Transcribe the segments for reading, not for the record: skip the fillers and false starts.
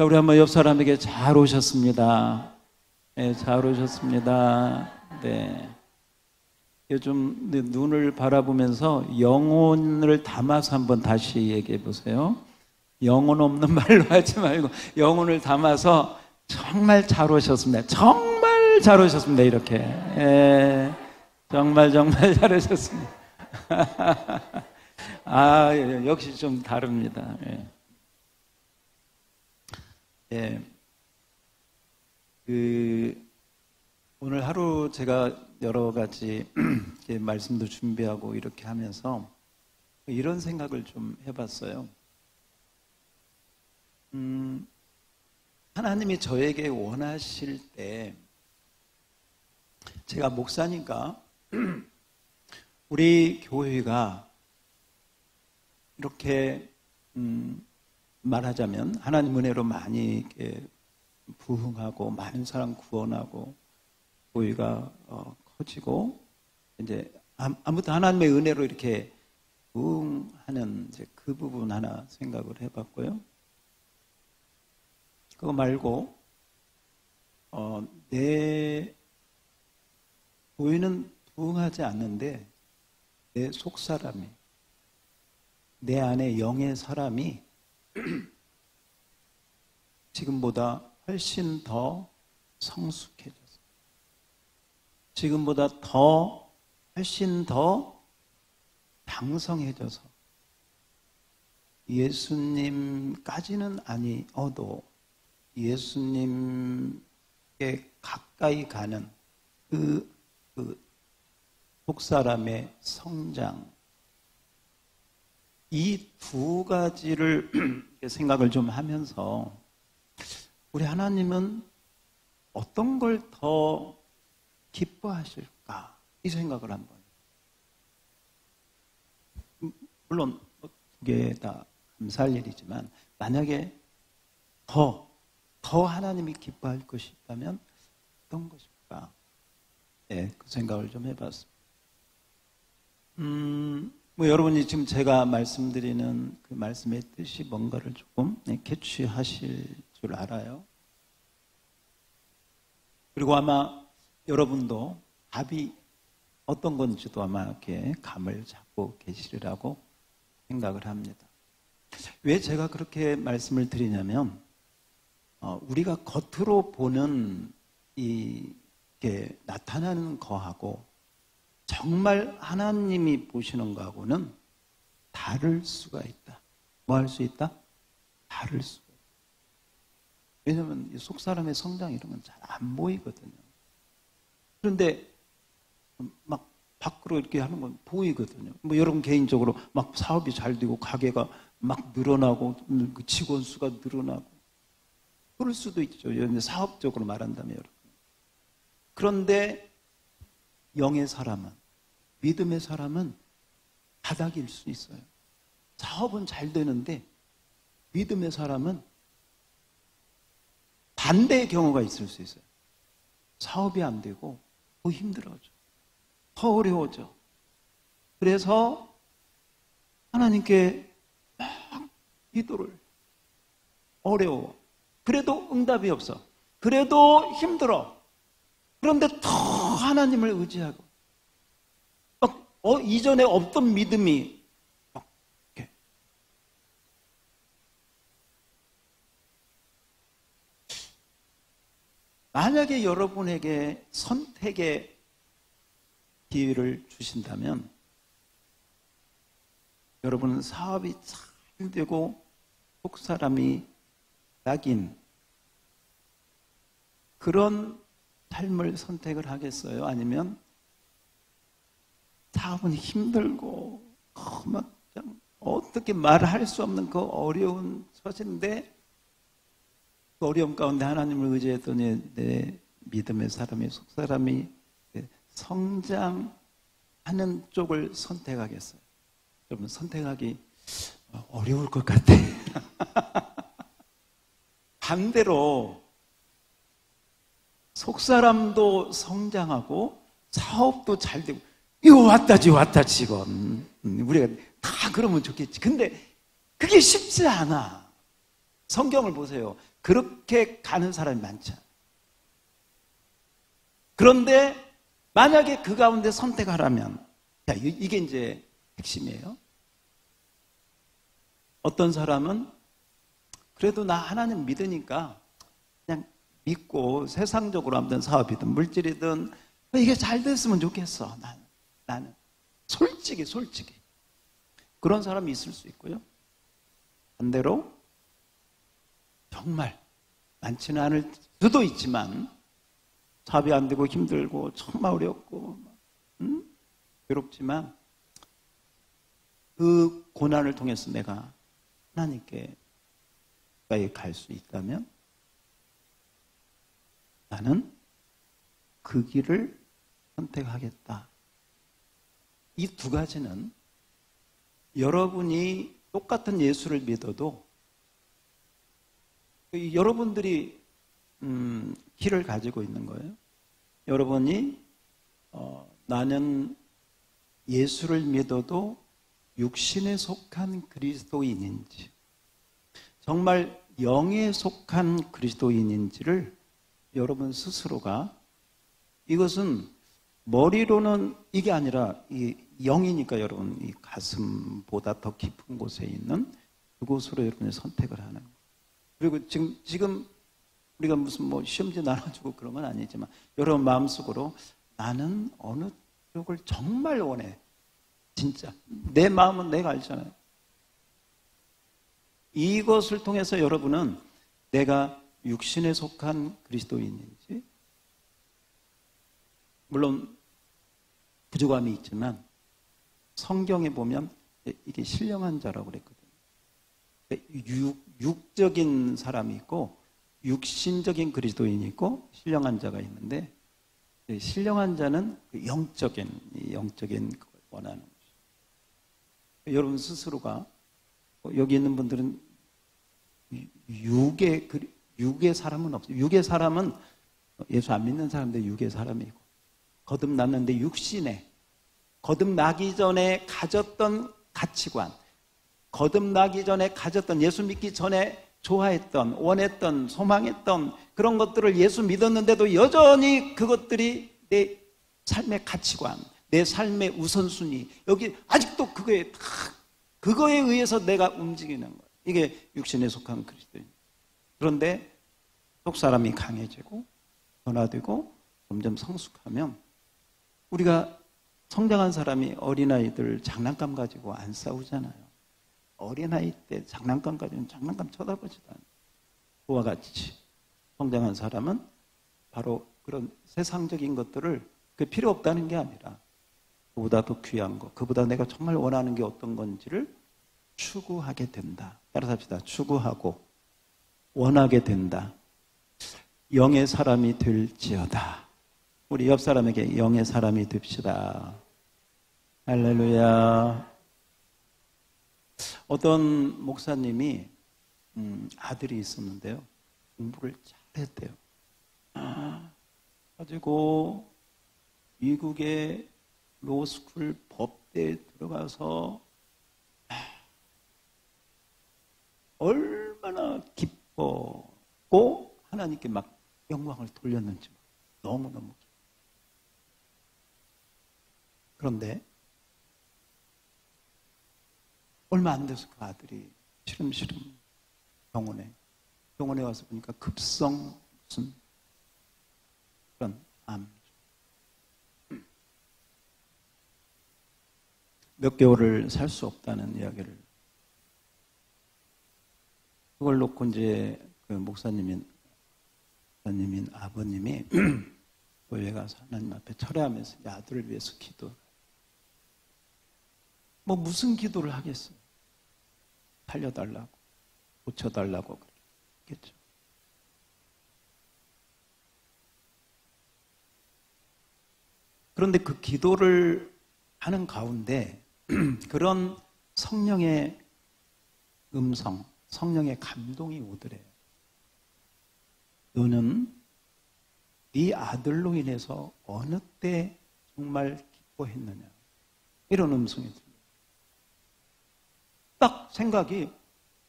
자, 우리 한번 옆 사람에게 잘 오셨습니다. 네, 잘 오셨습니다. 네. 요즘 눈을 바라보면서 영혼을 담아서 한번 다시 얘기해 보세요. 영혼 없는 말로 하지 말고 영혼을 담아서 정말 잘 오셨습니다. 정말 잘 오셨습니다. 이렇게. 예, 정말 잘 오셨습니다. 아, 역시 좀 다릅니다. 예. 예. 오늘 하루 제가 여러 가지 말씀도 준비하고 이렇게 하면서 이런 생각을 좀 해봤어요. 하나님이 저에게 원하실 때, 제가 목사니까 우리 교회가 이렇게 말하자면 하나님 은혜로 많이 이렇게 부흥하고 많은 사람 구원하고 교회가 커지고 이제 아무튼 하나님의 은혜로 이렇게 부흥하는 이제 그 부분 하나 생각을 해봤고요. 그거 말고 내 교회는 부흥하지 않는데 내 속사람이, 내 안에 영의 사람이 지금보다 훨씬 더 성숙해져서, 지금보다 훨씬 더 당성해져서 예수님까지는 아니어도 예수님께 가까이 가는 그 속사람의 성장, 이 두 가지를 생각을 좀 하면서 우리 하나님은 어떤 걸 더 기뻐하실까? 이 생각을 한번. 물론 두 개 다 감사할 일이지만 만약에 더 하나님이 기뻐할 것이 있다면 어떤 것일까? 네, 그 생각을 좀 해봤습니다. 여러분이 지금 제가 말씀드리는 그 말씀의 뜻이 뭔가를 조금 캐치하실 줄 알아요. 그리고 아마 여러분도 답이 어떤 건지도 아마 이렇게 감을 잡고 계시리라고 생각을 합니다. 왜 제가 그렇게 말씀을 드리냐면, 우리가 겉으로 보는 이게 나타나는 거하고 정말 하나님이 보시는 거하고는 다를 수가 있다. 뭐 할 수 있다? 다를 수가 있다. 왜냐하면 속 사람의 성장 이런 건 잘 안 보이거든요. 그런데 막 밖으로 이렇게 하는 건 보이거든요. 뭐 여러분 개인적으로 막 사업이 잘 되고 가게가 막 늘어나고 직원 수가 늘어나고 그럴 수도 있죠. 사업적으로 말한다면 여러분. 그런데 영의 사람은, 믿음의 사람은 바닥일 수 있어요. 사업은 잘 되는데 믿음의 사람은 반대의 경우가 있을 수 있어요. 사업이 안 되고 더 힘들어져. 더 어려워져. 그래서 하나님께 막 기도를, 어려워. 그래도 응답이 없어. 그래도 힘들어. 그런데 더 하나님을 의지하고 이전에 없던 믿음이 이렇게. 만약에 여러분에게 선택의 기회를 주신다면 여러분은 사업이 잘 되고 속사람이 낙인 그런 삶을 선택을 하겠어요? 아니면 사업은 힘들고 막 어떻게 말할 수 없는 그 어려운 처지인데 그 어려움 가운데 하나님을 의지했더니 내 믿음의 사람이, 속사람이 성장하는 쪽을 선택하겠어요? 여러분 선택하기 어려울 것 같아. 반대로 속사람도 성장하고 사업도 잘 되고 이거 왔다 지건 우리가 다 그러면 좋겠지. 근데 그게 쉽지 않아. 성경을 보세요. 그렇게 가는 사람이 많지 않아요. 그런데 만약에 그 가운데 선택하라면, 자, 이게 이제 핵심이에요. 어떤 사람은 그래도 나 하나님 믿으니까 그냥 믿고 세상적으로 아무튼 사업이든 물질이든 이게 잘 됐으면 좋겠어. 나는 솔직히 그런 사람이 있을 수 있고요. 반대로 정말 많지는 않을 수도 있지만 사업이 안 되고 힘들고 정말 어렵고 괴롭지만 그 고난을 통해서 내가 하나님께 가까이 갈 수 있다면 나는 그 길을 선택하겠다. 이 두 가지는 여러분이 똑같은 예수를 믿어도 여러분들이 길을 가지고 있는 거예요. 여러분이 나는 예수를 믿어도 육신에 속한 그리스도인인지 정말 영에 속한 그리스도인인지를 여러분 스스로가, 이것은 머리로는 이게 아니라 이 영이니까 여러분 이 가슴보다 더 깊은 곳에 있는 그곳으로 여러분이 선택을 하는 거예요. 그리고 지금 우리가 무슨 뭐 시험지 나눠주고 그런 건 아니지만 여러분 마음속으로 나는 어느 쪽을 정말 원해. 진짜 내 마음은 내가 알잖아요. 이것을 통해서 여러분은 내가 육신에 속한 그리스도인인지, 물론 부족함이 있지만 성경에 보면 이게 신령한 자라고 그랬거든요. 육적인 사람이 있고 육신적인 그리스도인이 있고 신령한 자가 있는데, 신령한 자는 영적인 걸 원하는 것이죠. 여러분 스스로가, 여기 있는 분들은 육의 사람은 없어요. 육의 사람은 예수 안 믿는 사람들 육의 사람이고, 거듭났는데 육신에 거듭나기 전에 가졌던 가치관, 거듭나기 전에 가졌던, 예수 믿기 전에 좋아했던, 원했던, 소망했던 그런 것들을 예수 믿었는데도 여전히 그것들이 내 삶의 가치관, 내 삶의 우선순위, 여기 아직도 그거에 의해서 내가 움직이는 거예요. 이게 육신에 속한 그리스도인. 그런데 속사람이 강해지고 변화되고 점점 성숙하면, 우리가 성장한 사람이 어린아이들 장난감 가지고 안 싸우잖아요. 어린아이 때 장난감 가지고 장난감 쳐다보지도 않아요. 그와 같이 성장한 사람은 바로 그런 세상적인 것들을 필요 없다는 게 아니라 그보다 더 귀한 거, 그보다 내가 정말 원하는 게 어떤 건지를 추구하게 된다. 따라서 합시다. 추구하고 원하게 된다. 영의 사람이 될지어다. 우리 옆 사람에게 영의 사람이 됩시다. 할렐루야. 어떤 목사님이 아들이 있었는데요. 공부를 잘했대요. 가지고 미국의 로스쿨 법대에 들어가서 얼마나 기뻤고 하나님께 막 영광을 돌렸는지 너무너무. 그런데 얼마 안 돼서 그 아들이 시름시름 병원에 와서 보니까 급성 무슨 그런 암. 몇 개월을 살 수 없다는 이야기를. 그걸 놓고 이제 그 목사님인 아버님이 교회 가서 하나님 앞에 철회하면서 아들을 위해서 기도. 뭐 무슨 기도를 하겠어요? 살려달라고, 고쳐달라고 그랬겠죠. 그런데 그 기도를 하는 가운데 그런 성령의 음성, 성령의 감동이 오더래요. 너는 네 아들로 인해서 어느 때 정말 기뻐했느냐. 이런 음성이 들려요. 딱 생각이,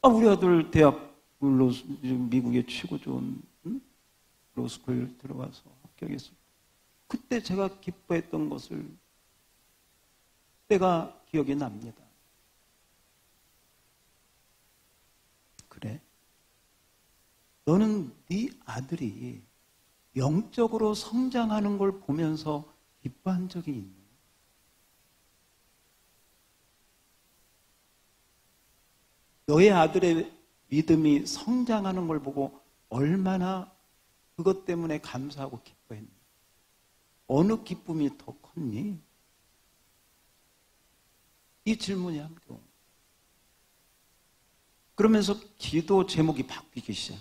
우리 아들 대학 미국의 최고 좋은 로스쿨 들어가서 합격했어요. 그때 제가 기뻐했던 것을 때가 기억이 납니다. 그래? 너는 네 아들이 영적으로 성장하는 걸 보면서 기뻐한 적이 있니? 너의 아들의 믿음이 성장하는 걸 보고 얼마나 그것 때문에 감사하고 기뻐했니? 어느 기쁨이 더 컸니? 이 질문이 함께 옵니다. 그러면서 기도 제목이 바뀌기 시작.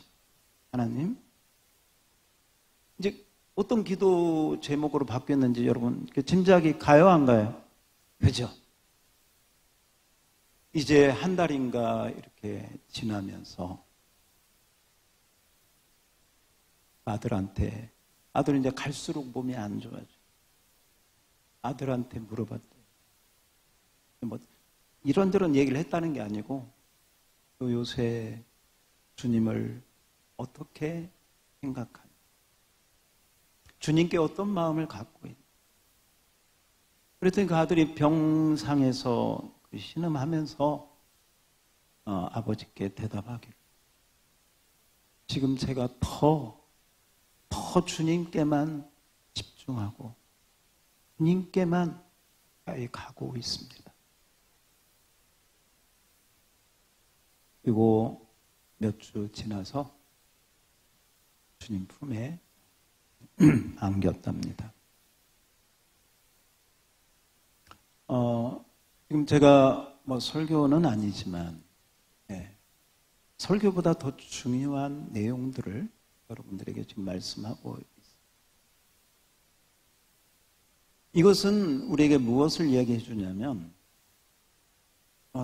하나님, 이제 어떤 기도 제목으로 바뀌었는지 여러분 짐작이 가요, 안 가요? 그죠? 이제 한 달인가 이렇게 지나면서 아들은 이제 갈수록 몸이 안 좋아져. 아들한테 물어봤대요. 뭐 이런저런 얘기를 했다는 게 아니고 너 요새 주님을 어떻게 생각하니? 주님께 어떤 마음을 갖고 있니? 그랬더니 그 아들이 병상에서 신음하면서 아버지께 대답하기를 지금 제가 더 주님께만 집중하고 주님께만 가고 있습니다. 그리고 몇 주 지나서 주님 품에 안겼답니다. 지금 제가 뭐 설교는 아니지만 설교보다 더 중요한 내용들을 여러분들에게 지금 말씀하고 있습니다. 이것은 우리에게 무엇을 이야기해 주냐면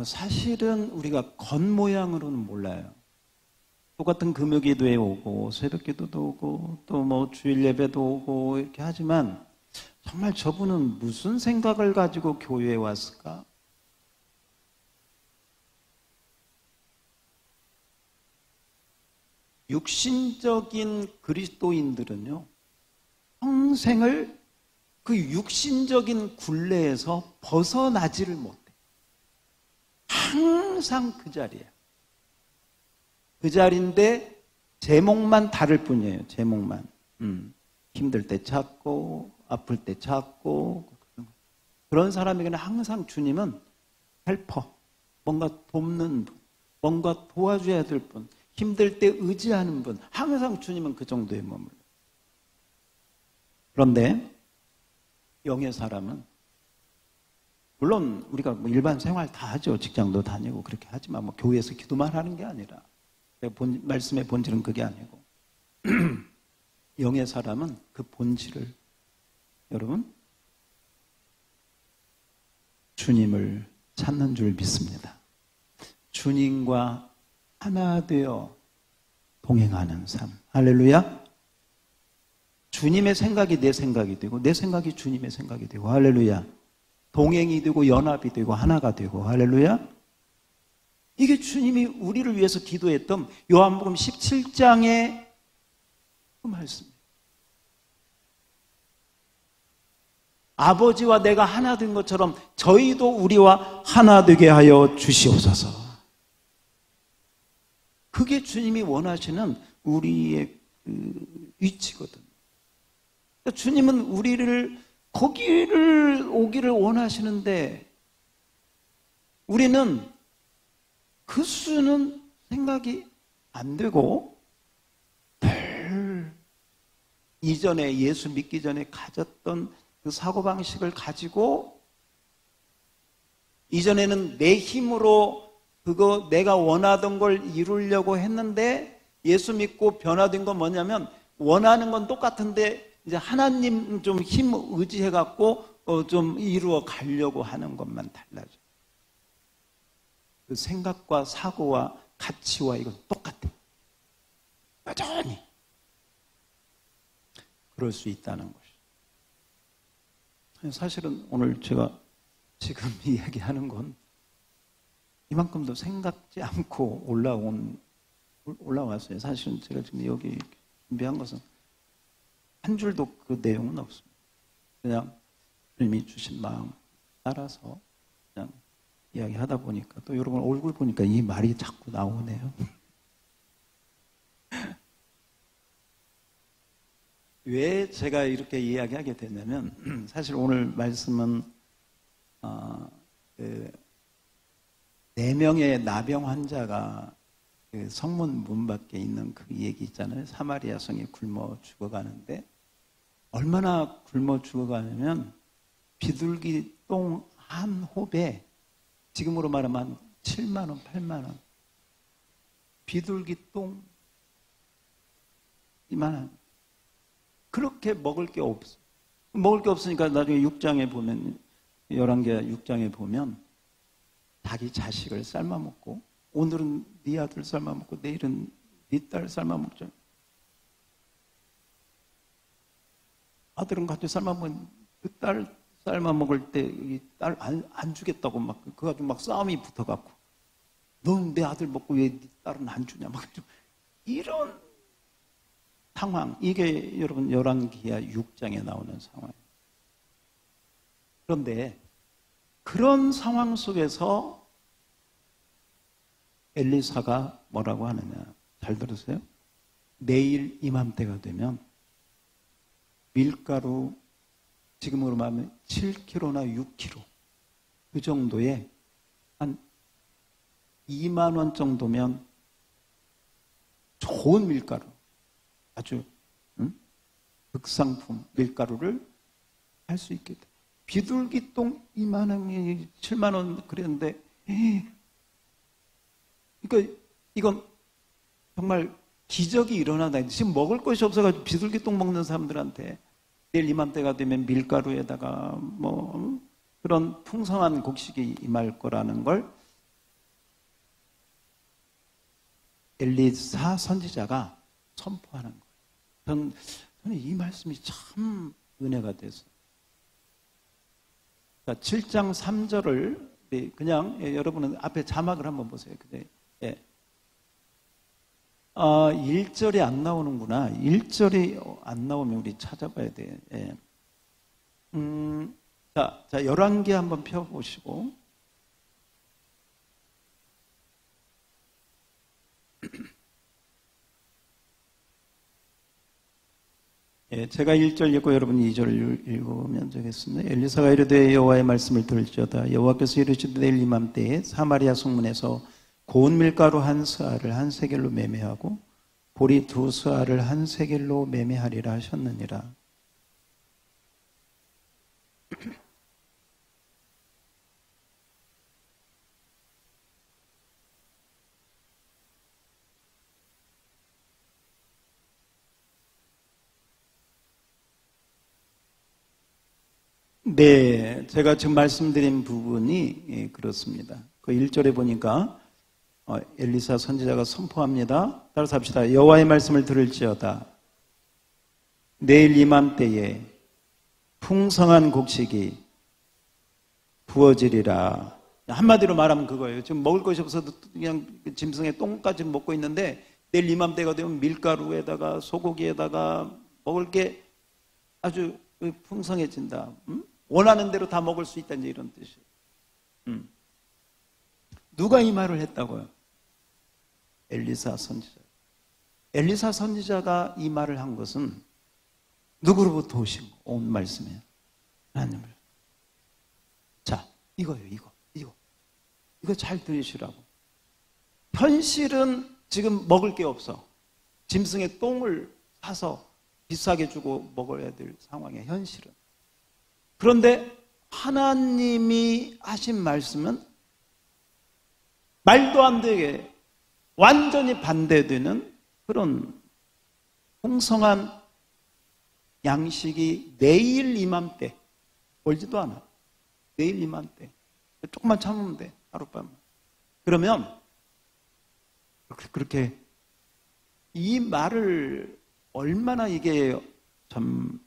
사실은 우리가 겉모양으로는 몰라요. 똑같은 금요기도에 오고 새벽기도도 오고 또 뭐 주일 예배도 오고 이렇게 하지만 정말 저분은 무슨 생각을 가지고 교회에 왔을까? 육신적인 그리스도인들은요, 평생을 그 육신적인 굴레에서 벗어나지를 못해. 항상 그 자리야. 그 자리인데 제목만 다를 뿐이에요. 제목만. 힘들 때 찾고 아플 때 찾고 그런 사람에게는 항상 주님은 헬퍼, 뭔가 돕는 분, 뭔가 도와줘야 될 분, 힘들 때 의지하는 분, 항상 주님은 그 정도에 머물러. 그런데 영의 사람은 물론 우리가 뭐 일반 생활 다 하죠. 직장도 다니고 그렇게 하지만 뭐 교회에서 기도만 하는 게 아니라 말씀의 본질은 그게 아니고 영의 사람은 그 본질을 여러분 주님을 찾는 줄 믿습니다. 주님과 하나 되어 동행하는 삶. 할렐루야. 주님의 생각이 내 생각이 되고 내 생각이 주님의 생각이 되고 할렐루야. 동행이 되고 연합이 되고 하나가 되고 할렐루야. 이게 주님이 우리를 위해서 기도했던 요한복음 17장의 그 말씀이에요. 아버지와 내가 하나 된 것처럼 저희도 우리와 하나 되게 하여 주시옵소서. 그게 주님이 원하시는 우리의 그 위치거든요. 그러니까 주님은 우리를 거기를 오기를 원하시는데 우리는 그 수는 생각이 안 되고 늘 이전에 예수 믿기 전에 가졌던 그 사고방식을 가지고 이전에는 내 힘으로 그거 내가 원하던 걸 이루려고 했는데 예수 믿고 변화된 건 뭐냐면 원하는 건 똑같은데 이제 하나님 좀 힘 의지해갖고 좀 이루어 가려고 하는 것만 달라져. 그 생각과 사고와 가치와 이건 똑같아. 여전히. 그럴 수 있다는 것이. 사실은 오늘 제가 지금 이야기하는 건 이만큼도 생각지 않고 올라온 올라왔어요. 사실은 제가 지금 여기 준비한 것은 한 줄도 그 내용은 없습니다. 그냥 주님이 주신 마음 따라서 그냥 이야기하다 보니까 또 여러분 얼굴 보니까 이 말이 자꾸 나오네요. 왜 제가 이렇게 이야기하게 됐냐면 사실 오늘 말씀은 4명의 나병 환자가 그 성문 문 밖에 있는 그 얘기 있잖아요. 사마리아 성에 굶어 죽어가는데 얼마나 굶어 죽어가냐면 비둘기 똥 한 홉에 지금으로 말하면 한 7만 원, 8만 원. 비둘기 똥 이만한. 그렇게 먹을 게 없어. 먹을 게 없으니까 나중에 6장에 보면 11개 6장에 보면 자기 자식을 삶아먹고 오늘은 네 아들 삶아먹고 내일은 네 딸 삶아먹자. 아들은 같이 삶아먹은 그 딸 삶아먹을 때 이 딸 안 주겠다고 막 그거 가지고 막 싸움이 붙어갖고 넌 내 아들 먹고 왜 네 딸은 안 주냐 막 이런 상황. 이게 여러분 열왕기하 6장에 나오는 상황이에요. 그런데 그런 상황 속에서 엘리사가 뭐라고 하느냐. 잘 들으세요. 내일 이맘때가 되면 밀가루 지금으로 말하면 7kg나 6kg 그 정도에 한 2만 원 정도면 좋은 밀가루 아주 극상품 밀가루를 할 수 있게 돼. 비둘기 똥 2만 원이 7만 원 그랬는데 그러니까 이건 정말 기적이 일어나다. 지금 먹을 것이 없어가지고 비둘기 똥 먹는 사람들한테 내일 이맘때가 되면 밀가루에다가 뭐 그런 풍성한 곡식이 임할 거라는 걸 엘리사 선지자가 선포하는 거예요. 저는 이 말씀이 참 은혜가 돼서 7장 3절을 그냥 여러분은 앞에 자막을 한번 보세요. 예. 1절이 안 나오는구나. 1절이 안 나오면 우리 찾아봐야 돼. 예. 자, 11개 한번 펴보시고. 예, 제가 1절 읽고 여러분이 2절 읽으면 되겠습니다. 엘리사가 이르되 여호와의 말씀을 들을지어다. 여호와께서 이르시되 내일 이맘때에 사마리아 성문에서 고운 밀가루 한 스아를 한 세겔로 매매하고 보리 2 스아를 한 세겔로 매매하리라 하셨느니라. 네, 제가 지금 말씀드린 부분이 그렇습니다. 그 1절에 보니까 엘리사 선지자가 선포합니다. 따라서 합시다. 여호와의 말씀을 들을지어다. 내일 이맘때에 풍성한 곡식이 부어지리라. 한마디로 말하면 그거예요. 지금 먹을 것이 없어도 그냥 짐승의 똥까지 먹고 있는데 내일 이맘때가 되면 밀가루에다가 소고기에다가 먹을 게 아주 풍성해진다. 원하는 대로 다 먹을 수 있다. 이런 뜻이에요. 누가 이 말을 했다고요? 엘리사 선지자. 엘리사 선지자가 이 말을 한 것은 누구로부터 온 말씀이에요? 하나님을. 자, 이거예요. 이거 잘 들으시라고. 현실은 지금 먹을 게 없어. 짐승의 똥을 사서 비싸게 주고 먹어야 될 상황이에요. 현실은. 그런데 하나님이 하신 말씀은 말도 안 되게 완전히 반대되는 그런 풍성한 양식이 내일 이맘때, 멀지도 않아. 내일 이맘때. 조금만 참으면 돼. 하룻밤. 그러면 그렇게 이 말을 얼마나 이게 참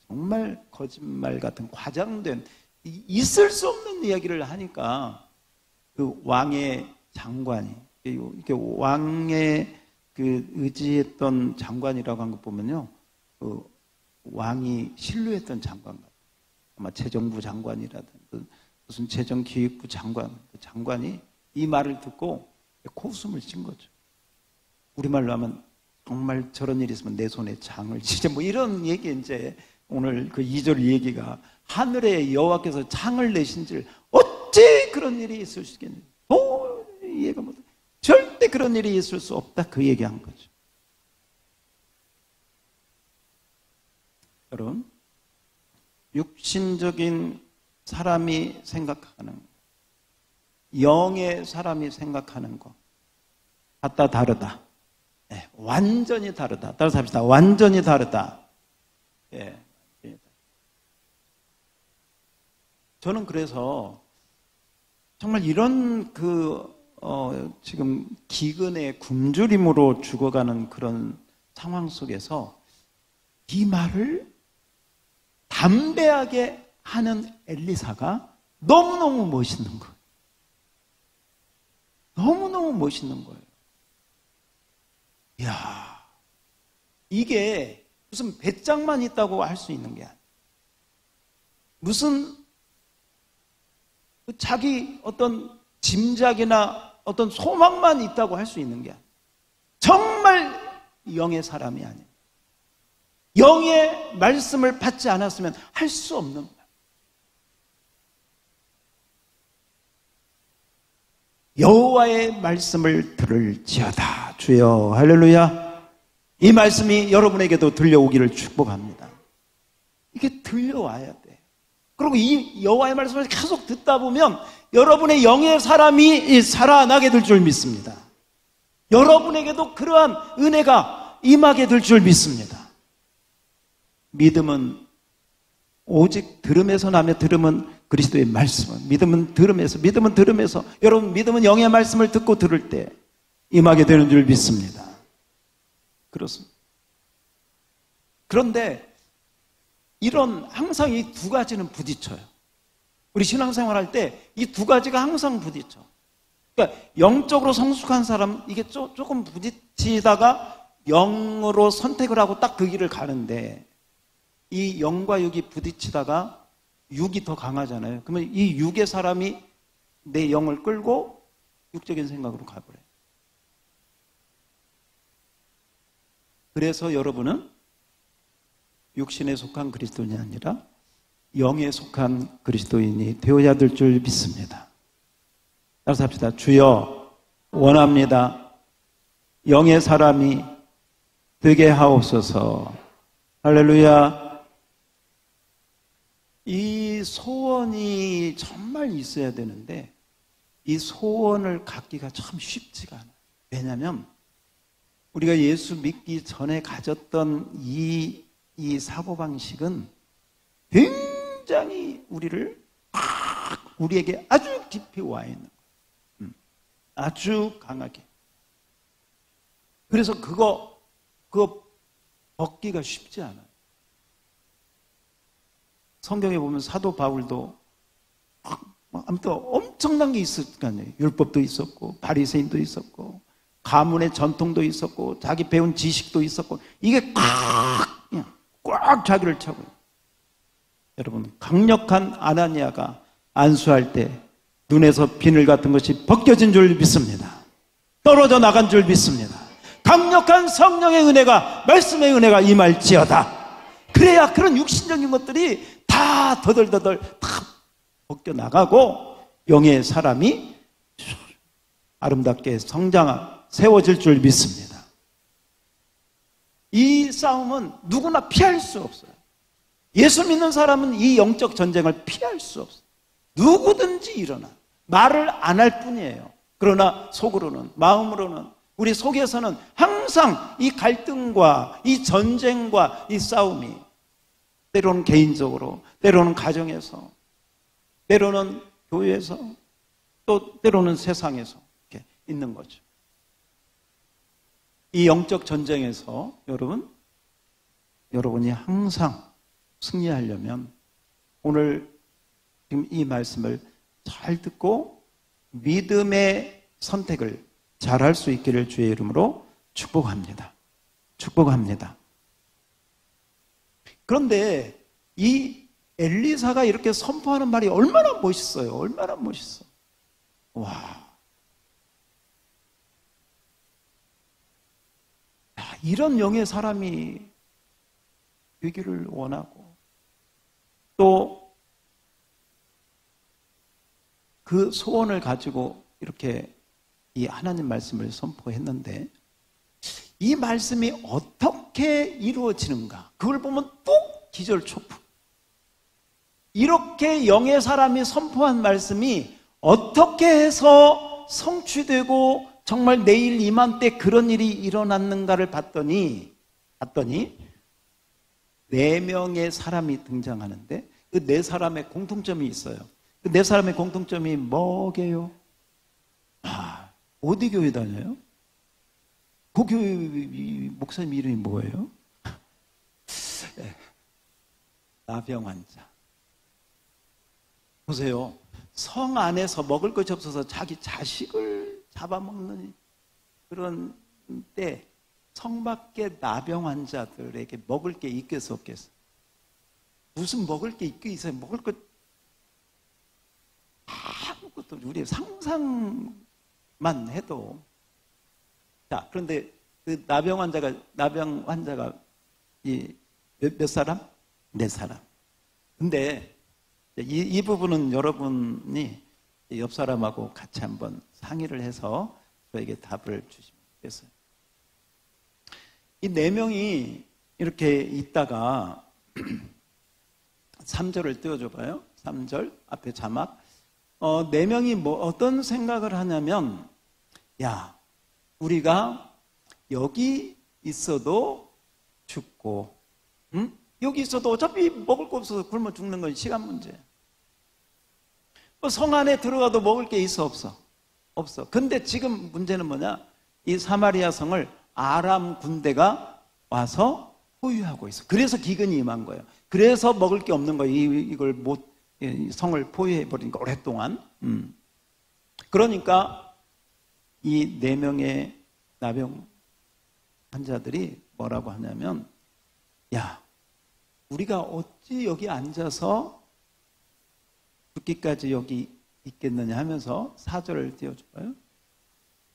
정말 거짓말 같은 과장된 있을 수 없는 이야기를 하니까 그 왕의 장관이 이렇게 왕의 그 의지했던 장관이라고 한 거 보면요, 그 왕이 신뢰했던 장관 같아요. 아마 재정부 장관이라든지 무슨 재정기획부 장관, 그 장관이 이 말을 듣고 코웃음을 친 거죠. 우리말로 하면 정말 저런 일이 있으면 내 손에 장을 치자, 뭐 이런 얘기. 이제 오늘 그 2절 얘기가 하늘의 여호와께서 장을 내신지를 어찌 그런 일이 있을 수 있겠느냐, 이해가 못해. 절대 그런 일이 있을 수 없다, 그 얘기한 거죠. 여러분, 육신적인 사람이 생각하는, 영의 사람이 생각하는 것 같다 다르다. 네, 완전히 다르다. 따라서 합시다. 완전히 다르다. 예. 저는 그래서 정말 이런 지금 기근의 굶주림으로 죽어가는 그런 상황 속에서 이 말을 담대하게 하는 엘리사가 너무너무 멋있는 거예요. 너무너무 멋있는 거예요. 이야, 이게 무슨 배짱만 있다고 할 수 있는 게 아니에요. 무슨 자기 어떤 짐작이나 어떤 소망만 있다고 할 수 있는 게 아니에요. 정말 영의 사람이 아니에요. 영의 말씀을 받지 않았으면 할 수 없는 거예요. 여호와의 말씀을 들을지어다. 주여, 할렐루야. 이 말씀이 여러분에게도 들려오기를 축복합니다. 이게 들려와야 돼. 그리고 이 여호와의 말씀을 계속 듣다 보면 여러분의 영의 사람이 살아나게 될 줄 믿습니다. 여러분에게도 그러한 은혜가 임하게 될 줄 믿습니다. 믿음은 오직 들음에서 나며 들음은 그리스도의 말씀은, 믿음은 들음에서 여러분, 믿음은 영의 말씀을 듣고 들을 때 임하게 되는 줄 믿습니다. 그렇습니다. 그런데 항상 이 두 가지는 부딪혀요. 우리 신앙생활 할 때 이 두 가지가 항상 부딪혀. 그러니까 영적으로 성숙한 사람, 이게 조금 부딪히다가 영으로 선택을 하고 딱 그 길을 가는데, 이 영과 육이 부딪히다가 육이 더 강하잖아요. 그러면 이 육의 사람이 내 영을 끌고 육적인 생각으로 가버려요. 그래서 여러분은 육신에 속한 그리스도인이 아니라 영에 속한 그리스도인이 되어야 될 줄 믿습니다. 따라서 합시다. 주여, 원합니다. 영의 사람이 되게 하옵소서. 할렐루야. 이 소원이 정말 있어야 되는데 이 소원을 갖기가 참 쉽지가 않아요. 왜냐하면 우리가 예수 믿기 전에 가졌던 이 사고방식은 굉장히 우리에게 아주 깊이 와 있는 거예요. 아주 강하게. 그래서 그거 벗기가 쉽지 않아요. 성경에 보면 사도 바울도 아무튼 엄청난 게 있을 거 아니에요. 율법도 있었고 바리새인도 있었고 가문의 전통도 있었고 자기 배운 지식도 있었고 이게 꽉 자기를 차고 있어요. 여러분, 강력한 아나니아가 안수할 때 눈에서 비늘 같은 것이 벗겨진 줄 믿습니다. 떨어져 나간 줄 믿습니다. 강력한 성령의 은혜가, 말씀의 은혜가 임할지어다. 그래야 그런 육신적인 것들이 다 더덜더덜 다 벗겨나가고 영의 사람이 아름답게 세워질 줄 믿습니다. 이 싸움은 누구나 피할 수 없어요. 예수 믿는 사람은 이 영적 전쟁을 피할 수 없어요. 누구든지 일어나. 말을 안 할 뿐이에요. 그러나 속으로는, 마음으로는, 우리 속에서는 항상 이 갈등과 이 전쟁과 이 싸움이 때로는 개인적으로, 때로는 가정에서, 때로는 교회에서, 또 때로는 세상에서 이렇게 있는 거죠. 이 영적 전쟁에서 여러분이 항상 승리하려면 오늘 지금 이 말씀을 잘 듣고 믿음의 선택을 잘할 수 있기를 주의 이름으로 축복합니다. 축복합니다. 그런데 이 엘리사가 이렇게 선포하는 말이 얼마나 멋있어요. 얼마나 멋있어. 와. 이런 영의 사람이 되기를 원하고 또 그 소원을 가지고 이렇게 이 하나님 말씀을 선포했는데 이 말씀이 어떻게 이루어지는가 그걸 보면 또 기절초풍. 이렇게 영의 사람이 선포한 말씀이 어떻게 해서 성취되고 정말 내일 이맘때 그런 일이 일어났는가를 봤더니 4명의 사람이 등장하는데 그 4사람의 공통점이 있어요. 그 4사람의 공통점이 뭐게요? 어디 교회 다녀요? 그 교회 목사님 이름이 뭐예요? 나병 환자. 보세요. 성 안에서 먹을 것이 없어서 자기 자식을 잡아먹는 그런 때 성 밖에 나병 환자들에게 먹을 게 있겠어 없겠어? 무슨 먹을 게 있겠어요? 먹을 것 아무것도 우리 상상만 해도. 자, 그런데 그 나병 환자가 몇 사람? 4사람. 근데 이 부분은 여러분이 옆 사람하고 같이 한번 상의를 해서 저에게 답을 주시면 되겠어요. 이 4명이 이렇게 있다가 3절을 띄워줘 봐요. 3절 앞에 자막. 4명이 어떤 생각을 하냐면, 야, 우리가 여기 있어도 죽고, 응? 여기 있어도 어차피 먹을 거 없어서 굶어 죽는 건 시간 문제. 성 안에 들어가도 먹을 게 있어 없어? 없어. 근데 지금 문제는 뭐냐? 이 사마리아 성을 아람 군대가 와서 포위하고 있어. 그래서 기근이 임한 거예요. 그래서 먹을 게 없는 거예요. 이걸 성을 포위해버리니까 오랫동안. 그러니까 이 4명의 나병 환자들이 뭐라고 하냐면, 야, 우리가 어찌 여기 앉아서 죽기까지 여기 있겠느냐 하면서 4절을 띄워줘봐요.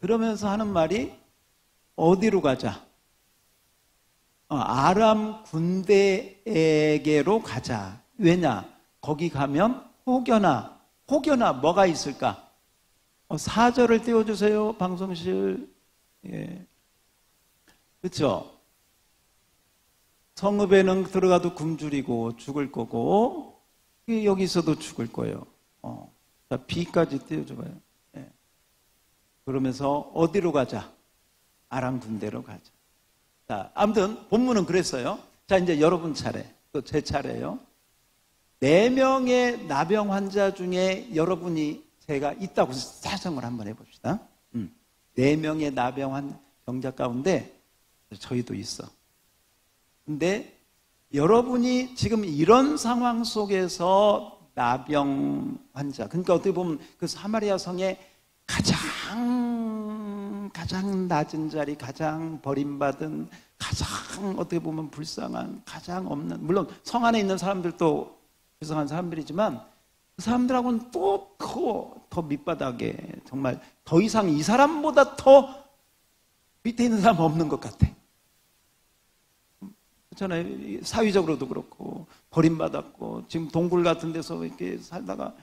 그러면서 하는 말이 어디로 가자? 아람 군대에게로 가자. 왜냐? 거기 가면 혹여나 뭐가 있을까? 4절을 띄워주세요. 방송실. 예. 그렇죠? 성읍에는 들어가도 굶주리고 죽을 거고 여기서도 죽을 거예요. 자, B까지 띄워줘봐요. 예. 그러면서 어디로 가자? 아람 군대로 가자. 자, 아무튼 본문은 그랬어요. 자, 이제 여러분 차례. 또 제 차례예요. 4명의 나병 환자 중에 여러분이 제가 있다고 사정을 한번 해봅시다. 4명의 나병 병자 가운데 저희도 있어. 근데 여러분이 지금 이런 상황 속에서 나병 환자, 그러니까 어떻게 보면 그 사마리아 성의 가장 낮은 자리, 가장 버림받은, 가장 어떻게 보면 불쌍한, 가장 없는, 물론 성 안에 있는 사람들도 불쌍한 사람들이지만 그 사람들하고는 또 더 밑바닥에 정말 더 이상 이 사람보다 더 밑에 있는 사람 없는 것 같아. 그렇잖아요. 사회적으로도 그렇고 버림받았고 지금 동굴 같은 데서 이렇게 살다가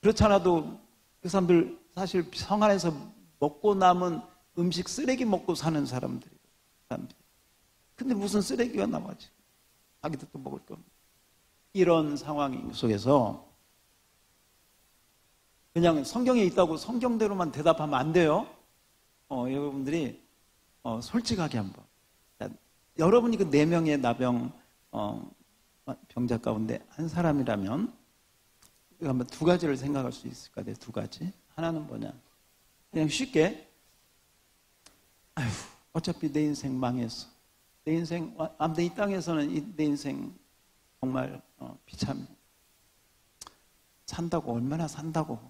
그렇잖아도 그 사람들 사실 성 안에서 먹고 남은 음식 쓰레기 먹고 사는 사람들이에요. 근데 무슨 쓰레기가 나와지? 자기도 또 먹을 겁니다. 이런 상황 속에서 그냥 성경에 있다고 성경대로만 대답하면 안 돼요. 여러분들이 솔직하게 한번. 여러분이 그 4명의 나병 병자 가운데 한 사람이라면 한번 2가지를 생각할 수 있을 것 같아요. 2가지. 하나는 뭐냐? 그냥 쉽게 아휴, 어차피 내 인생 망했어. 내 인생 아무튼 이 땅에서는 내 인생 정말 비참해. 산다고 얼마나 산다고.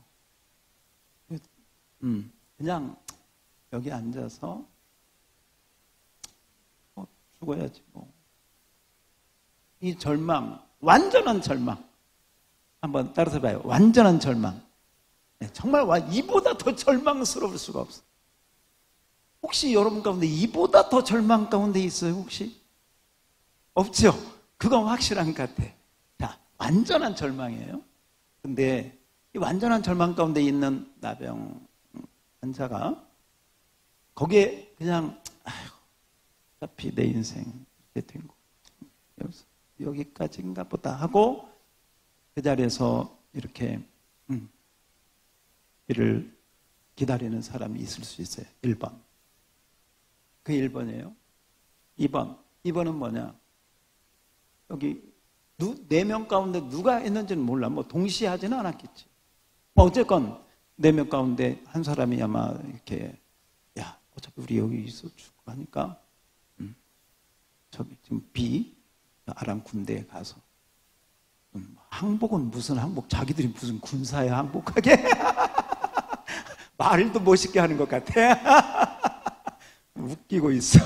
그냥 여기 앉아서 죽어야지 뭐. 이 절망, 완전한 절망. 한번 따라서 봐요. 완전한 절망. 네, 정말 이보다 더 절망스러울 수가 없어. 혹시 여러분 가운데 이보다 더 절망 가운데 있어요? 혹시? 없죠? 그건 확실한 것 같아. 자, 완전한 절망이에요. 근데 이 완전한 절망 가운데 있는 나병 환자가 거기에 그냥 아이고, 어차피 내 인생 이렇게 된 거. 여기까지인가 보다 하고 그 자리에서 이렇게 이를 기다리는 사람이 있을 수 있어요. 1번. 그 1번이에요. 2번. 2번은 뭐냐? 여기 4명 가운데 누가 했는지는 몰라. 뭐 동시에 하지는 않았겠지. 어쨌건 4명 가운데 한 사람이 아마 이렇게 야 어차피 우리 여기 있어 죽고 하니까 저기 지금 B 아람 군대에 가서 항복은 무슨 항복? 자기들이 무슨 군사에 항복하게 말도 멋있게 하는 것 같아. 웃기고 있어.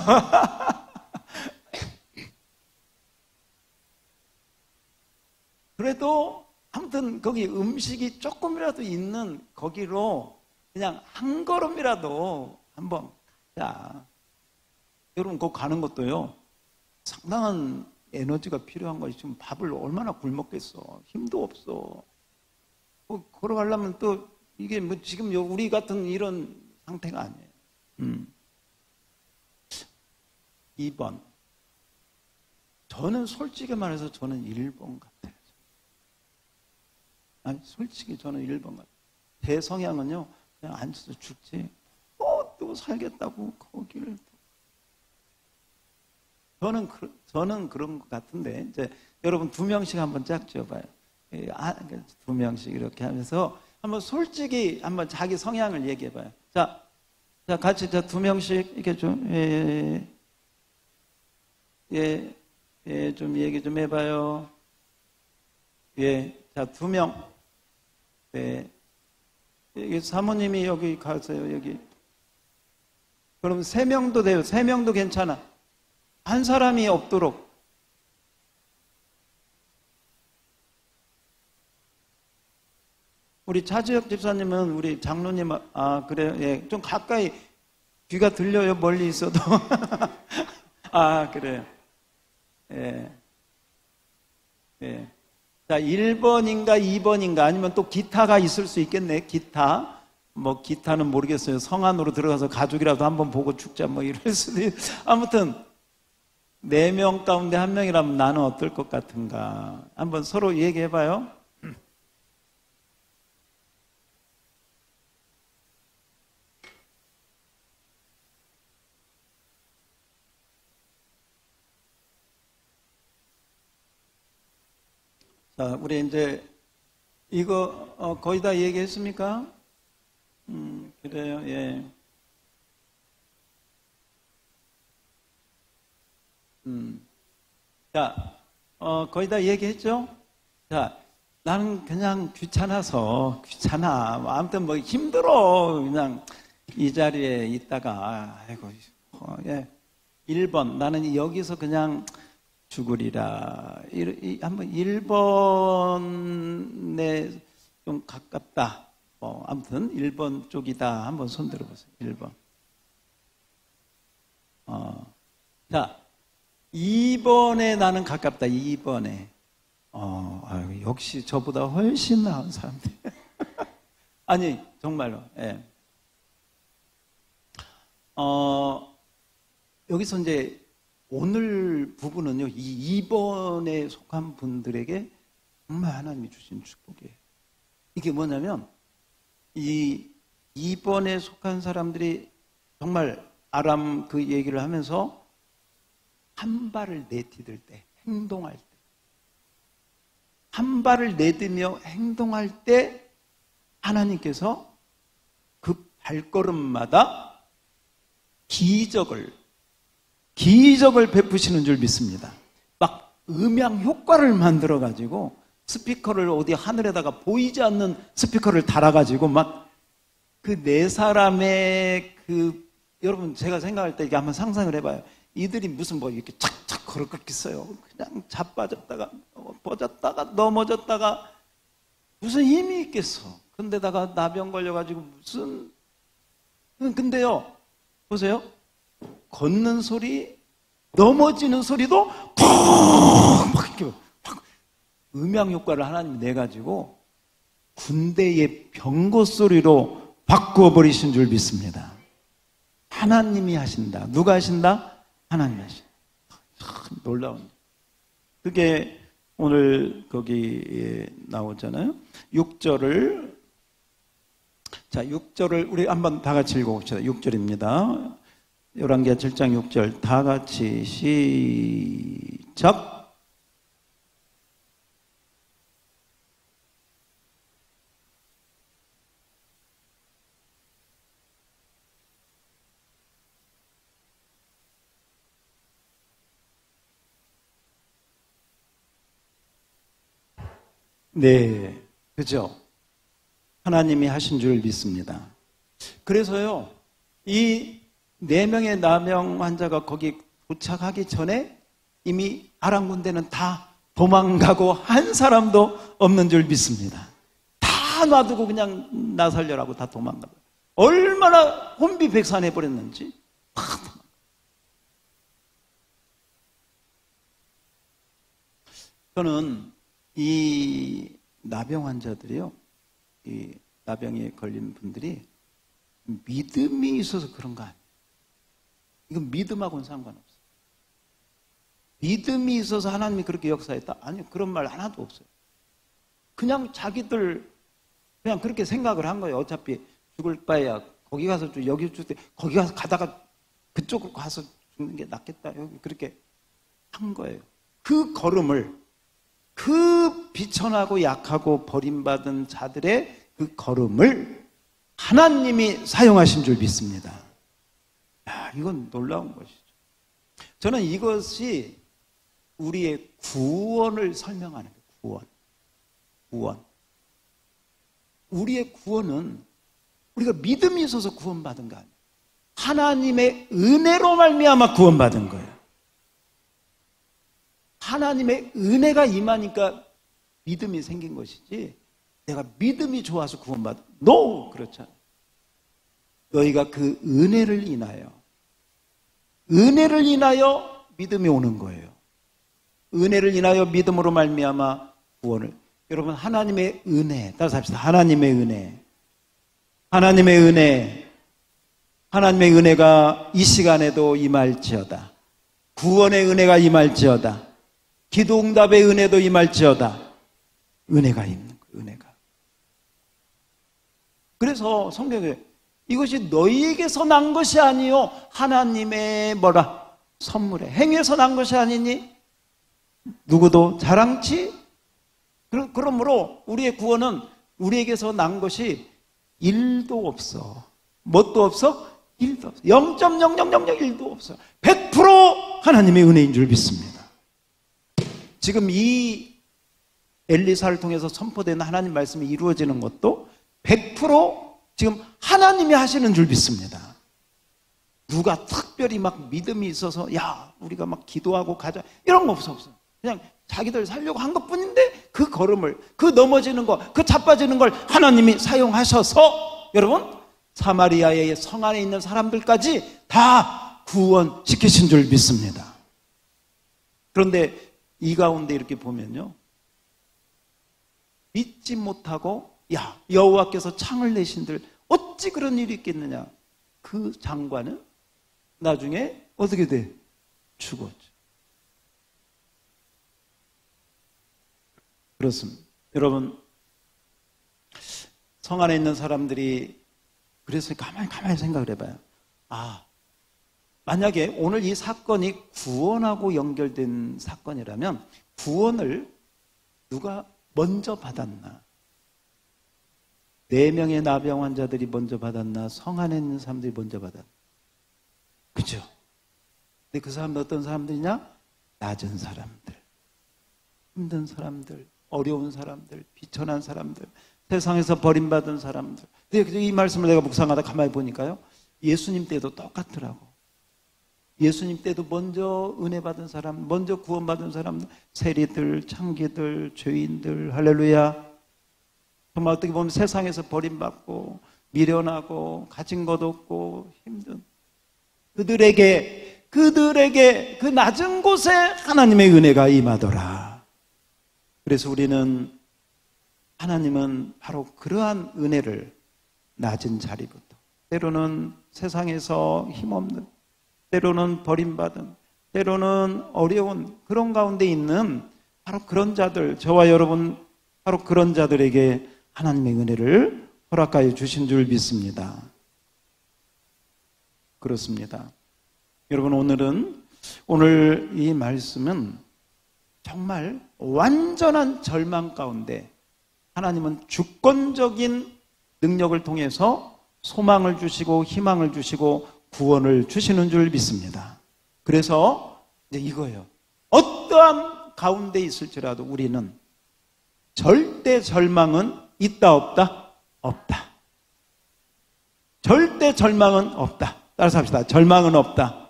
그래도 아무튼 거기 음식이 조금이라도 있는 거기로 그냥 한 걸음이라도 한번 가자. 여러분 거기 가는 것도요 상당한 에너지가 필요한 거지. 지금 밥을 얼마나 굶었겠어. 힘도 없어. 걸어가려면 또 이게 뭐 지금 우리 같은 이런 상태가 아니에요. 2번. 저는 솔직히 말해서 저는 1번 같아요. 아니 솔직히 저는 1번 같아요. 제 성향은요 그냥 앉아서 죽지 또 살겠다고 거기를 저는 그런 것 같은데 이제 여러분 2명씩 한번 짝 지어봐요. 2명씩 이렇게 하면서 한번 솔직히 한번 자기 성향을 얘기해봐요. 자 같이 2명씩 이렇게 좀 좀 얘기 좀 해봐요. 자 2명. 여기 사모님이 여기 가세요. 여기. 그럼 3명도 돼요. 3명도 괜찮아. 한 사람이 없도록. 우리 차지혁 집사님은 우리 장로님, 그래요? 예, 좀 가까이 귀가 들려요, 멀리 있어도. 그래요. 예. 예. 자, 1번인가 2번인가 아니면 또 기타가 있을 수 있겠네, 기타. 뭐, 기타는 모르겠어요. 성 안으로 들어가서 가족이라도 한번 보고 죽자, 뭐 이럴 수도 아무튼. 4명 가운데 1명이라면 나는 어떨 것 같은가? 한번 서로 얘기해봐요. 자, 우리 이제 이거 거의 다 얘기했습니까? 그래요, 예. 자, 거의 다 얘기했죠? 자, 나는 그냥 귀찮아. 아무튼 뭐 힘들어. 그냥 이 자리에 있다가, 아이고, 예. 1번, 나는 여기서 그냥 죽으리라. 한번 1번에 좀 가깝다. 아무튼 1번 쪽이다. 한번 손 들어보세요. 1번. 자, 2번에 나는 가깝다. 2번에. 역시 저보다 훨씬 나은 사람들. 아니, 정말로. 예. 여기서 이제 오늘 부분은요, 이 2번에 속한 분들에게 정말 하나님이 주신 축복이에요. 이게 뭐냐면, 이 2번에 속한 사람들이 정말 아람 그 얘기를 하면서 한 발을 내디딜 때, 행동할 때, 한 발을 내디며 행동할 때 하나님께서 그 발걸음마다 기적을 베푸시는 줄 믿습니다. 막 음향 효과를 만들어가지고 스피커를 어디 하늘에다가 보이지 않는 스피커를 달아가지고 막 그 4사람의 그 여러분 제가 생각할 때 이게 한번 상상을 해봐요. 이들이 무슨 뭐 이렇게 착착 걸었겠어요. 그냥 자빠졌다가 뻗었다가 넘어졌다가 무슨 힘이 있겠어. 근데다가 나병 걸려가지고 무슨 근데요 보세요. 걷는 소리 넘어지는 소리도 푹막 이렇게 음향 효과를 하나님이 내가지고 군대의 병거 소리로 바꾸어 버리신 줄 믿습니다. 하나님이 하신다. 누가 하신다? 하나님이 하신다. 참 놀라운. 그게 오늘 거기에 나오잖아요. 6절을 자 6절을 우리 한번 다 같이 읽어봅시다. 6절입니다. 열왕기하 7장 6절 다 같이 시작. 네, 그죠? 하나님이 하신 줄 믿습니다. 그래서요, 이 4명의 나병 환자가 거기 도착하기 전에 이미 아람 군대는 다 도망가고 한 사람도 없는 줄 믿습니다. 다 놔두고 그냥 나 살려라고 다 도망가고. 얼마나 혼비백산해 버렸는지 다 도망가. 저는 이 나병 환자들이요, 이 나병에 걸린 분들이 믿음이 있어서 그런 거 아니에요. 이건 믿음하고는 상관없어요. 믿음이 있어서 하나님이 그렇게 역사했다? 아니요, 그런 말 하나도 없어요. 그냥 자기들 그냥 그렇게 생각을 한 거예요. 어차피 죽을 바에야 거기 가서 여기 죽을 때 거기 가서 가다가 그쪽으로 가서 죽는 게 낫겠다. 여기 그렇게 한 거예요. 그 걸음을 그 비천하고 약하고 버림받은 자들의 그 걸음을 하나님이 사용하신 줄 믿습니다. 야, 이건 놀라운 것이죠. 저는 이것이 우리의 구원을 설명하는 거예요. 구원. 우리의 구원은 우리가 믿음이 있어서 구원받은 거 아니에요. 하나님의 은혜로 말미암아 구원받은 거예요. 하나님의 은혜가 임하니까 믿음이 생긴 것이지 내가 믿음이 좋아서 구원받아. No! 그렇잖아. 너희가 그 은혜를 인하여 믿음이 오는 거예요. 은혜를 인하여 믿음으로 말미암아 구원을. 여러분 하나님의 은혜 따라서 합시다. 하나님의 은혜. 하나님의 은혜가 이 시간에도 임할지어다. 구원의 은혜가 임할지어다. 기도응답의 은혜도 임할지어다. 은혜가 있는 거예요. 은혜가. 그래서 성경에 이것이 너희에게서 난 것이 아니요 하나님의 선물에 행위에서 난 것이 아니니 누구도 자랑치. 그러므로 우리의 구원은 우리에게서 난 것이 1도 없어. 뭣도 없어? 1도 없어. 0.0001도 없어. 100% 하나님의 은혜인 줄 믿습니다. 지금 이 엘리사를 통해서 선포되는 하나님 말씀이 이루어지는 것도 100% 지금 하나님이 하시는 줄 믿습니다. 누가 특별히 막 믿음이 있어서 야 우리가 막 기도하고 가자 이런 거 없어. 그냥 자기들 살려고 한 것뿐인데 그 걸음을, 그 넘어지는 거, 그 자빠지는 걸 하나님이 사용하셔서 여러분 사마리아의 성 안에 있는 사람들까지 다 구원시키신 줄 믿습니다. 그런데 이 가운데 이렇게 보면요, 믿지 못하고 야 여호와께서 창을 내신들 어찌 그런 일이 있겠느냐. 그 장관은 나중에 어떻게 돼? 죽었죠. 그렇습니다. 여러분 성 안에 있는 사람들이 그래서 가만히 생각을 해봐요. 만약에 오늘 이 사건이 구원하고 연결된 사건이라면 구원을 누가 먼저 받았나? 4명의 나병 환자들이 먼저 받았나? 성 안에 있는 사람들이 먼저 받았나? 그죠? 근데 그 사람들 어떤 사람들이냐? 낮은 사람들, 힘든 사람들, 어려운 사람들, 비천한 사람들, 세상에서 버림받은 사람들. 근데 이 말씀을 내가 묵상하다 가만히 보니까요, 예수님 때도 똑같더라고. 예수님 때도 먼저 은혜 받은 사람, 먼저 구원받은 사람, 세리들, 창기들, 죄인들, 할렐루야. 정말 어떻게 보면 세상에서 버림받고 미련하고 가진 것 없고 힘든 그들에게 그 낮은 곳에 하나님의 은혜가 임하더라. 그래서 우리는 하나님은 바로 그러한 은혜를 낮은 자리부터, 때로는 세상에서 힘없는, 때로는 버림받은, 때로는 어려운 그런 가운데 있는 바로 그런 자들, 저와 여러분 바로 그런 자들에게 하나님의 은혜를 허락하여 주신 줄 믿습니다. 그렇습니다. 여러분, 오늘 이 말씀은 정말 완전한 절망 가운데 하나님은 주권적인 능력을 통해서 소망을 주시고 희망을 주시고 구원을 주시는 줄 믿습니다. 그래서 이제 이거예요. 어떠한 가운데 있을지라도 우리는 절대 절망은 있다 없다? 없다. 절대 절망은 없다. 따라서 합시다. 절망은 없다.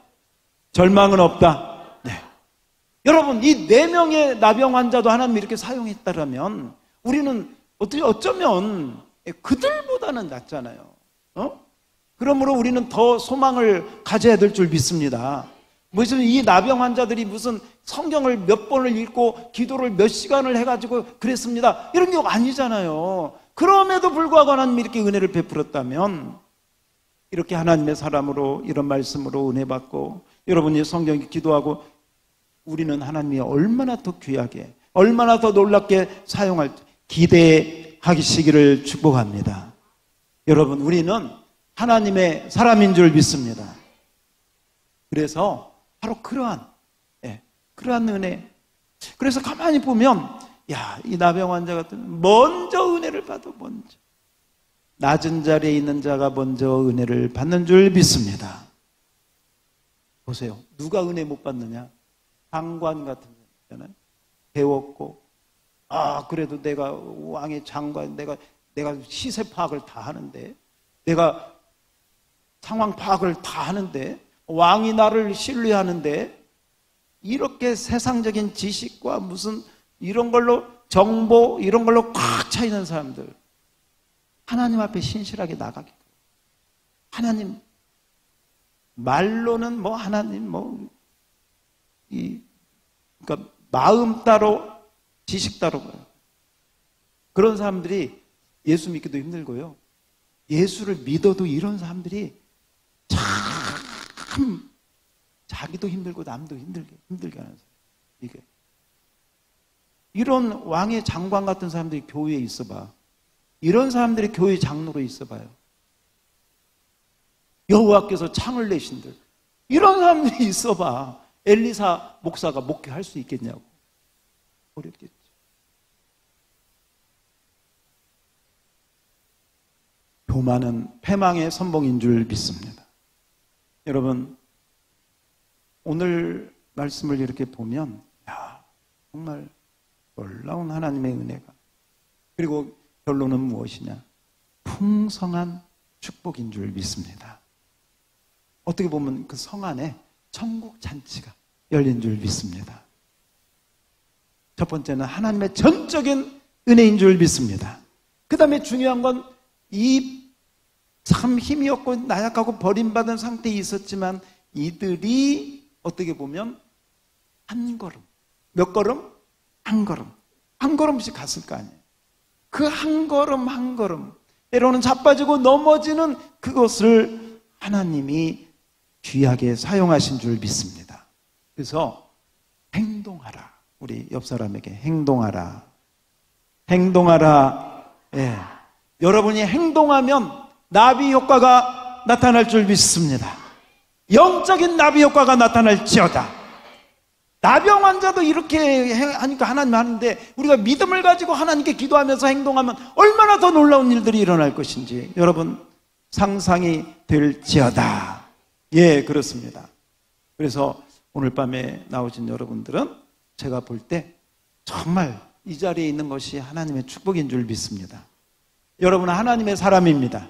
절망은 없다. 네. 여러분, 이 4명의 나병 환자도 하나님이 이렇게 사용했다라면 우리는 어쩌면 그들보다는 낫잖아요. 그러므로 우리는 더 소망을 가져야 될 줄 믿습니다. 무슨 이 나병 환자들이 무슨 성경을 몇 번을 읽고 기도를 몇 시간을 해가지고 그랬습니다, 이런 게 아니잖아요. 그럼에도 불구하고 하나님이 이렇게 은혜를 베풀었다면, 이렇게 하나님의 사람으로 이런 말씀으로 은혜 받고 여러분이 성경에 기도하고, 우리는 하나님이 얼마나 더 귀하게, 얼마나 더 놀랍게 사용할 기대하시기를 축복합니다. 여러분, 우리는 하나님의 사람인 줄 믿습니다. 그래서 바로 그러한 은혜. 그래서 가만히 보면, 이 나병 환자 같은 먼저 은혜를 받아, 먼저 낮은 자리에 있는 자가 먼저 은혜를 받는 줄 믿습니다. 보세요. 누가 은혜 못 받느냐? 장관 같은 사람이잖아요. 배웠고, 그래도 내가 왕의 장관, 내가 시세 파악을 다 하는데, 내가 상황 파악을 다 하는데, 왕이 나를 신뢰하는데, 이렇게 세상적인 지식과 무슨 이런 걸로, 정보 이런 걸로 꽉 차 있는 사람들, 하나님 앞에 신실하게 나가기. 하나님 말로는 하나님 그러니까 마음 따로 지식 따로, 그런 사람들이 예수 믿기도 힘들고요. 예수를 믿어도 이런 사람들이 참 자기도 힘들고 남도 힘들게 하는 사람. 이런 왕의 장관 같은 사람들이 교회에 있어봐. 이런 사람들이 교회 장로로 있어봐요. 여호와께서 창을 내신들, 이런 사람들이 있어봐. 엘리사 목사가 목회할 수 있겠냐고. 어렵겠죠. 교만은 패망의 선봉인 줄 믿습니다. 여러분, 오늘 말씀을 이렇게 보면 정말 놀라운 하나님의 은혜가, 그리고 결론은 무엇이냐? 풍성한 축복인 줄 믿습니다. 어떻게 보면 그 성 안에 천국 잔치가 열린 줄 믿습니다. 첫 번째는 하나님의 전적인 은혜인 줄 믿습니다. 그 다음에 중요한 건, 이 참 힘이 없고 나약하고 버림받은 상태에 있었지만 이들이 어떻게 보면 한 걸음, 몇 걸음? 한 걸음씩 갔을 거 아니에요. 그 한 걸음, 때로는 자빠지고 넘어지는 그것을 하나님이 귀하게 사용하신 줄 믿습니다. 그래서 행동하라. 우리 옆 사람에게 행동하라. 예. 여러분이 행동하면 나비 효과가 나타날 줄 믿습니다. 영적인 나비 효과가 나타날지어다. 나병 환자도 이렇게 하니까 하나님 하는데, 우리가 믿음을 가지고 하나님께 기도하면서 행동하면 얼마나 더 놀라운 일들이 일어날 것인지 여러분 상상이 될지어다. 예, 그렇습니다. 그래서 오늘 밤에 나오신 여러분들은 제가 볼 때 정말 이 자리에 있는 것이 하나님의 축복인 줄 믿습니다. 여러분은 하나님의 사람입니다.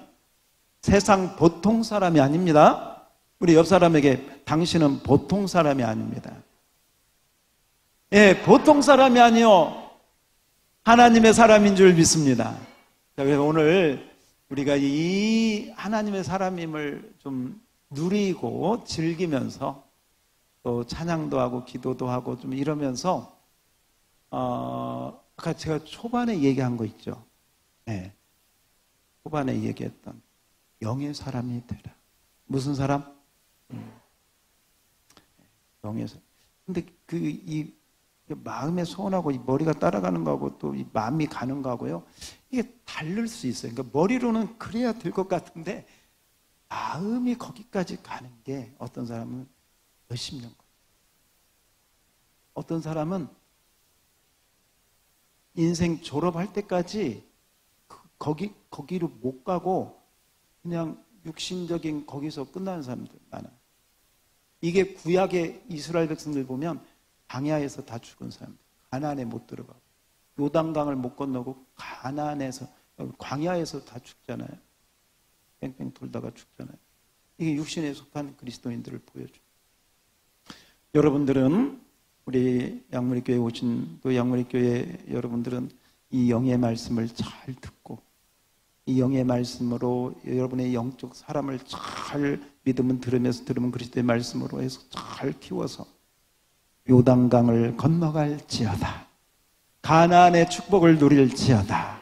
세상 보통 사람이 아닙니다. 우리 옆 사람에게 당신은 보통 사람이 아닙니다. 예, 보통 사람이 아니요, 하나님의 사람인 줄 믿습니다. 자, 그래서 오늘 우리가 이 하나님의 사람임을 좀 누리고 즐기면서 또 찬양도 하고 기도도 하고 좀 이러면서 아까 제가 초반에 얘기한 거 있죠. 네. 초반에 얘기했던 영의 사람이 되라. 무슨 사람? 영의 사람. 근데 이 마음의 소원하고 이 머리가 따라가는 거하고 또 이 마음이 가는 거하고요, 이게 다를 수 있어요. 그러니까 머리로는 그래야 될 것 같은데 마음이 거기까지 가는 게 어떤 사람은 몇십 년 걸려요. 어떤 사람은 인생 졸업할 때까지 거기로 못 가고 그냥 육신적인 거기서 끝나는 사람들 많아요. 이게 구약의 이스라엘 백성들 보면 광야에서 다 죽은 사람들, 가나안에 못 들어가고 요단강을 못 건너고 가나안에서 광야에서 다 죽잖아요. 뺑뺑 돌다가 죽잖아요. 이게 육신에 속한 그리스도인들을 보여줘요. 여러분들은, 우리 양무리교회 오신 또 양무리교회 여러분들은 이 영의 말씀을 잘 듣고 이 영의 말씀으로 여러분의 영적 사람을 잘 믿으면 들으면 그리스도의 말씀으로 해서 잘 키워서 요단강을 건너갈지어다. 가나안의 축복을 누릴지어다.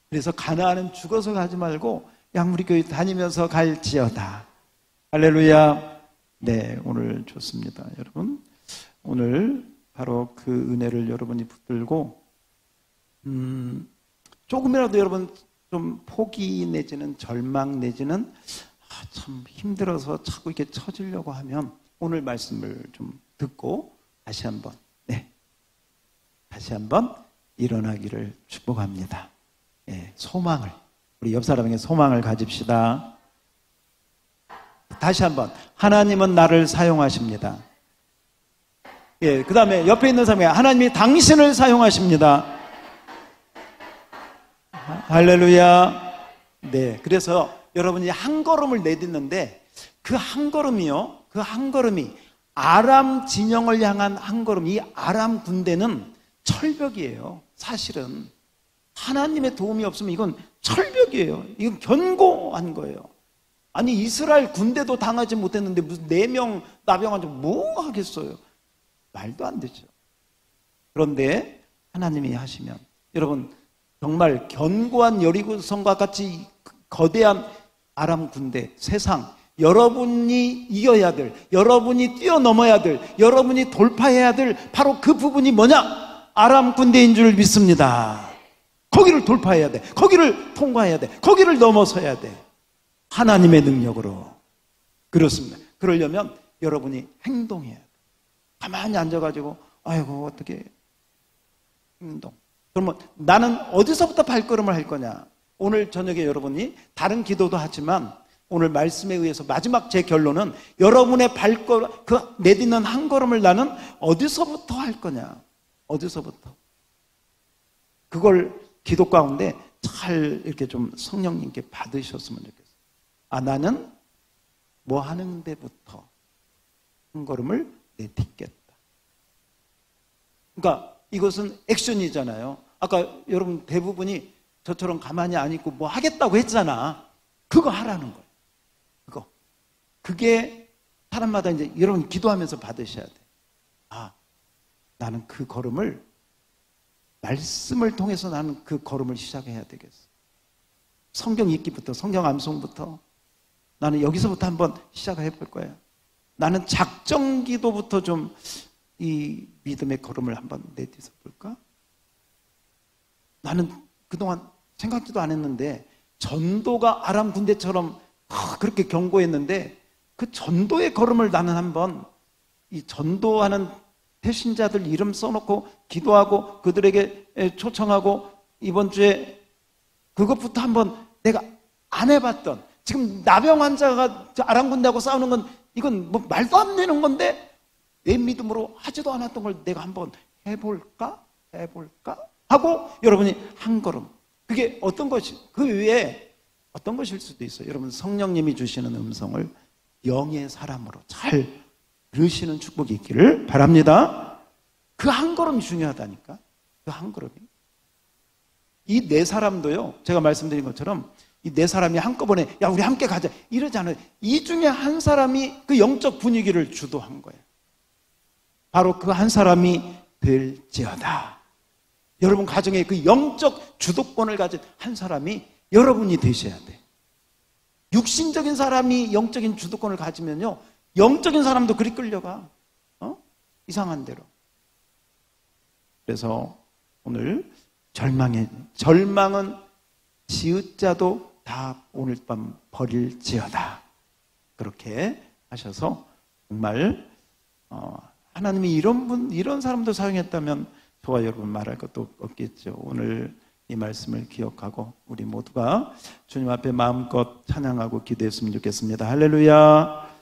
그래서 가나안은 죽어서 가지 말고 양무리교회 다니면서 갈지어다. 할렐루야. 네, 오늘 좋습니다. 여러분, 오늘 바로 그 은혜를 여러분이 붙들고 조금이라도 여러분 좀 포기 내지는 절망 내지는 참 힘들어서 자꾸 이렇게 처지려고 하면 오늘 말씀을 좀 듣고 다시 한번 일어나기를 축복합니다. 예, 소망을, 우리 옆 사람에게 소망을 가집시다. 다시 한번, 하나님은 나를 사용하십니다. 예, 그 다음에 옆에 있는 사람에게 하나님이 당신을 사용하십니다. 할렐루야. 네, 그래서 여러분이 한 걸음을 내딛는데 그 한 걸음이 아람 진영을 향한 한 걸음, 이 아람 군대는 철벽이에요. 사실은 하나님의 도움이 없으면 이건 철벽이에요. 이건 견고한 거예요. 아니, 이스라엘 군대도 당하지 못했는데 무슨 4명 나병한테 뭐 하겠어요? 말도 안 되죠. 그런데 하나님이 하시면, 여러분 정말 견고한 여리고성과 같이 거대한 아람 군대, 세상, 여러분이 이겨야 될, 여러분이 뛰어넘어야 될, 여러분이 돌파해야 될 바로 그 부분이 뭐냐? 아람 군대인 줄 믿습니다. 거기를 돌파해야 돼. 거기를 통과해야 돼. 거기를 넘어서야 돼. 하나님의 능력으로. 그렇습니다. 그러려면 여러분이 행동해야 돼. 가만히 앉아가지고 아이고 어떻게 행동. 그러면 나는 어디서부터 발걸음을 할 거냐? 오늘 저녁에 여러분이 다른 기도도 하지만 오늘 말씀에 의해서 마지막 제 결론은 여러분의 발걸음, 그 내딛는 한 걸음을 나는 어디서부터 할 거냐? 어디서부터? 그걸 기도 가운데 잘 이렇게 좀 성령님께 받으셨으면 좋겠어요. 아, 나는 뭐 하는 데부터 한 걸음을 내딛겠다. 그러니까 이것은 액션이잖아요. 아까 여러분 대부분이 저처럼 가만히 안 있고 뭐 하겠다고 했잖아. 그거 하라는 거예요. 그게 사람마다 이제 여러분 기도하면서 받으셔야 돼. 아, 나는 그 걸음을, 말씀을 통해서 나는 그 걸음을 시작해야 되겠어. 성경 읽기부터, 성경 암송부터 나는 여기서부터 한번 시작해 볼 거야. 나는 작정 기도부터 좀 이 믿음의 걸음을 한번 내딛어 볼까? 나는 그동안 생각지도 안 했는데 전도가 아람 군대처럼 그렇게 견고했는데 그 전도의 걸음을 나는 한번, 이 전도하는 태신자들 이름 써놓고 기도하고 그들에게 초청하고 이번 주에 그것부터 한번 내가 안 해봤던, 지금 나병 환자가 아람 군대하고 싸우는 건 이건 뭐 말도 안 되는 건데 내 믿음으로 하지도 않았던 걸 내가 한번 해볼까 하고 여러분이 한 걸음, 그게 어떤 것이, 그 위에 어떤 것일 수도 있어요. 여러분 성령님이 주시는 음성을 영의 사람으로 잘 들으시는 축복이 있기를 바랍니다. 그 한 걸음이 중요하다니까. 그 한 걸음이. 이 네 사람도요, 제가 말씀드린 것처럼 이 네 사람이 한꺼번에 야 우리 함께 가자 이러지 않아요. 이 중에 한 사람이 그 영적 분위기를 주도한 거예요. 바로 그 한 사람이 될지어다. 여러분 가정에 그 영적 주도권을 가진 한 사람이 여러분이 되셔야 돼. 육신적인 사람이 영적인 주도권을 가지면요, 영적인 사람도 그리 끌려가. 이상한 대로. 그래서 오늘 절망은 지읒자도 다 오늘 밤 버릴지어다. 그렇게 하셔서 정말 하나님이 이런 사람도 사용했다면 저와 여러분 말할 것도 없겠죠. 오늘 이 말씀을 기억하고 우리 모두가 주님 앞에 마음껏 찬양하고 기도했으면 좋겠습니다. 할렐루야.